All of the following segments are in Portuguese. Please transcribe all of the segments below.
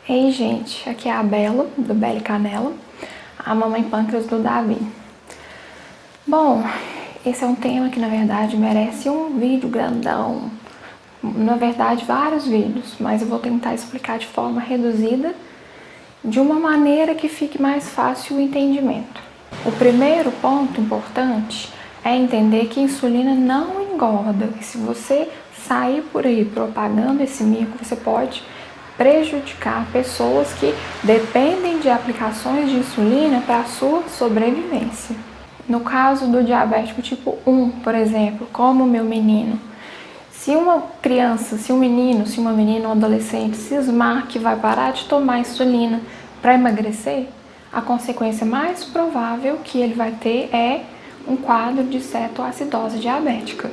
Ei, gente, aqui é a Bela, do Bela e Canela, a mamãe pâncreas do Davi. Bom, esse é um tema que, na verdade, merece um vídeo grandão. Na verdade, vários vídeos, mas eu vou tentar explicar de forma reduzida, de uma maneira que fique mais fácil o entendimento. O primeiro ponto importante é entender que insulina não engorda. E se você sair por aí propagando esse mito, você pode prejudicar pessoas que dependem de aplicações de insulina para a sua sobrevivência. No caso do diabético tipo 1, por exemplo, como o meu menino, se uma criança, se um menino, se uma menina, um adolescente cismar que vai parar de tomar insulina para emagrecer, a consequência mais provável que ele vai ter é um quadro de cetoacidose diabética,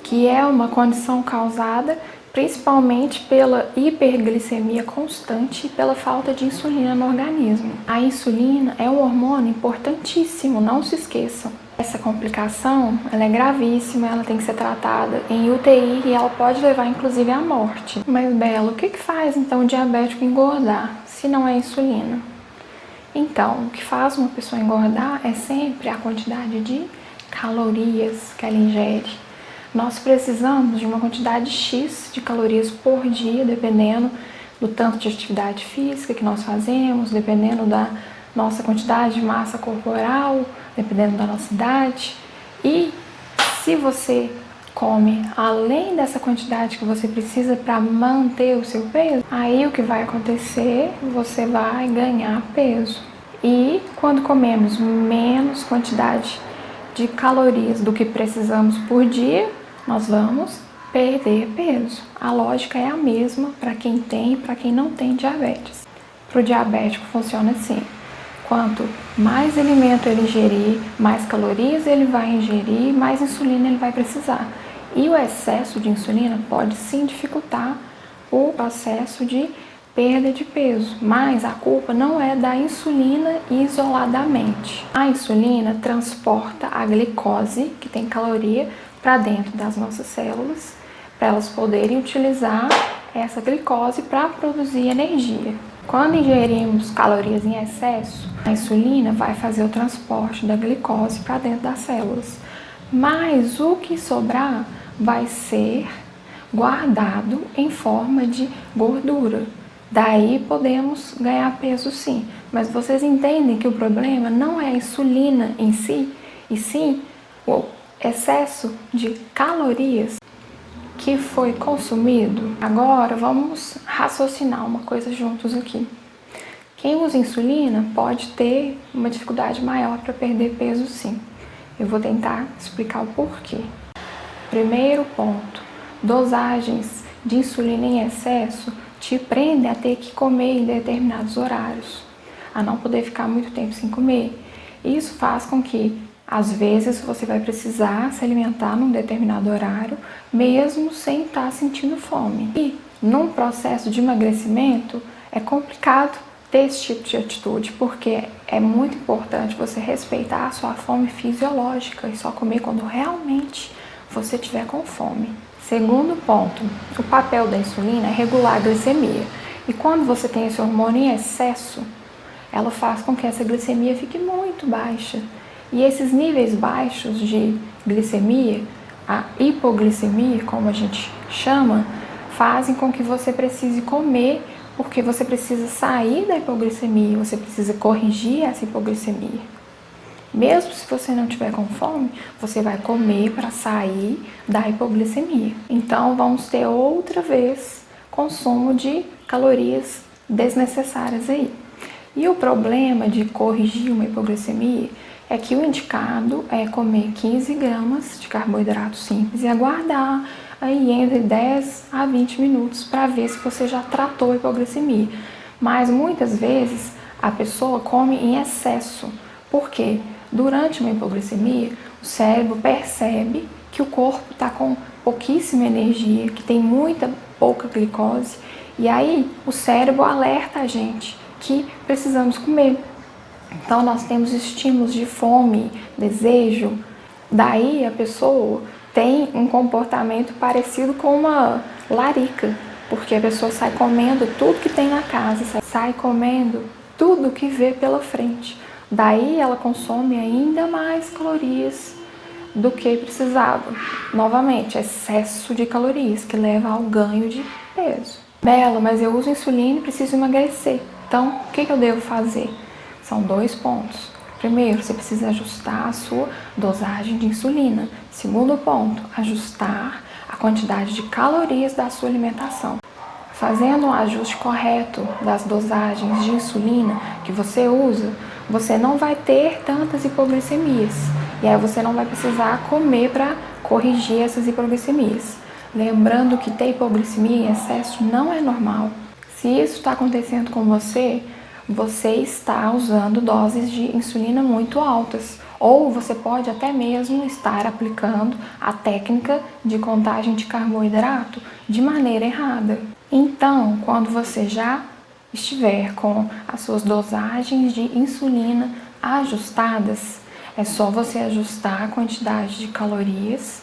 que é uma condição causada principalmente pela hiperglicemia constante e pela falta de insulina no organismo. A insulina é um hormônio importantíssimo, não se esqueçam. Essa complicação, ela é gravíssima, ela tem que ser tratada em UTI e ela pode levar inclusive à morte. Mas, Bela, o que faz então o diabético engordar, se não é a insulina? Então, o que faz uma pessoa engordar é sempre a quantidade de calorias que ela ingere. Nós precisamos de uma quantidade X de calorias por dia, dependendo do tanto de atividade física que nós fazemos, dependendo da nossa quantidade de massa corporal, dependendo da nossa idade. E se você come além dessa quantidade que você precisa para manter o seu peso, aí o que vai acontecer? Você vai ganhar peso. E quando comemos menos quantidade de calorias do que precisamos por dia, nós vamos perder peso. A lógica é a mesma para quem tem e para quem não tem diabetes. Para o diabético funciona assim: quanto mais alimento ele ingerir, mais calorias ele vai ingerir, mais insulina ele vai precisar. E o excesso de insulina pode sim dificultar o processo de perda de peso, mas a culpa não é da insulina isoladamente. A insulina transporta a glicose, que tem caloria, para dentro das nossas células, para elas poderem utilizar essa glicose para produzir energia. Quando ingerimos calorias em excesso, a insulina vai fazer o transporte da glicose para dentro das células, mas o que sobrar vai ser guardado em forma de gordura. Daí podemos ganhar peso sim, mas vocês entendem que o problema não é a insulina em si, e sim o excesso de calorias que foi consumido. Agora vamos raciocinar uma coisa juntos aqui. Quem usa insulina pode ter uma dificuldade maior para perder peso sim. Eu vou tentar explicar o porquê. Primeiro ponto: dosagens de insulina em excesso te prendem a ter que comer em determinados horários, a não poder ficar muito tempo sem comer. Isso faz com que, às vezes, você vai precisar se alimentar num determinado horário, mesmo sem estar sentindo fome. E, num processo de emagrecimento, é complicado ter esse tipo de atitude, porque é muito importante você respeitar a sua fome fisiológica e só comer quando realmente você estiver com fome. Segundo ponto, o papel da insulina é regular a glicemia. E quando você tem esse hormônio em excesso, ela faz com que essa glicemia fique muito baixa. E esses níveis baixos de glicemia, a hipoglicemia, como a gente chama, fazem com que você precise comer, porque você precisa sair da hipoglicemia, você precisa corrigir essa hipoglicemia. Mesmo se você não tiver com fome, você vai comer para sair da hipoglicemia. Então, vamos ter outra vez consumo de calorias desnecessárias aí. E o problema de corrigir uma hipoglicemia é que o indicado é comer 15 gramas de carboidrato simples e aguardar aí entre 10 a 20 minutos para ver se você já tratou a hipoglicemia. Mas muitas vezes a pessoa come em excesso. Por quê? Durante uma hipoglicemia, o cérebro percebe que o corpo está com pouquíssima energia, que tem pouca glicose, e aí o cérebro alerta a gente que precisamos comer. Então nós temos estímulos de fome, desejo, daí a pessoa tem um comportamento parecido com uma larica. porque a pessoa sai comendo tudo que tem na casa, sai comendo tudo que vê pela frente. Daí ela consome ainda mais calorias do que precisava. Novamente, excesso de calorias que leva ao ganho de peso. Bela, mas eu uso insulina e preciso emagrecer. Então, o que eu devo fazer? São 2 pontos. Primeiro, você precisa ajustar a sua dosagem de insulina. Segundo ponto, ajustar a quantidade de calorias da sua alimentação. Fazendo um ajuste correto das dosagens de insulina que você usa, você não vai ter tantas hipoglicemias. E aí você não vai precisar comer para corrigir essas hipoglicemias. Lembrando que ter hipoglicemia em excesso não é normal. Se isso está acontecendo com você, você está usando doses de insulina muito altas. Ou você pode até mesmo estar aplicando a técnica de contagem de carboidrato de maneira errada. Então, quando você já estiver com as suas dosagens de insulina ajustadas, é só você ajustar a quantidade de calorias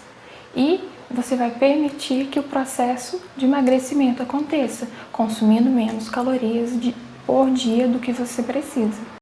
e você vai permitir que o processo de emagrecimento aconteça, consumindo menos calorias por dia do que você precisa.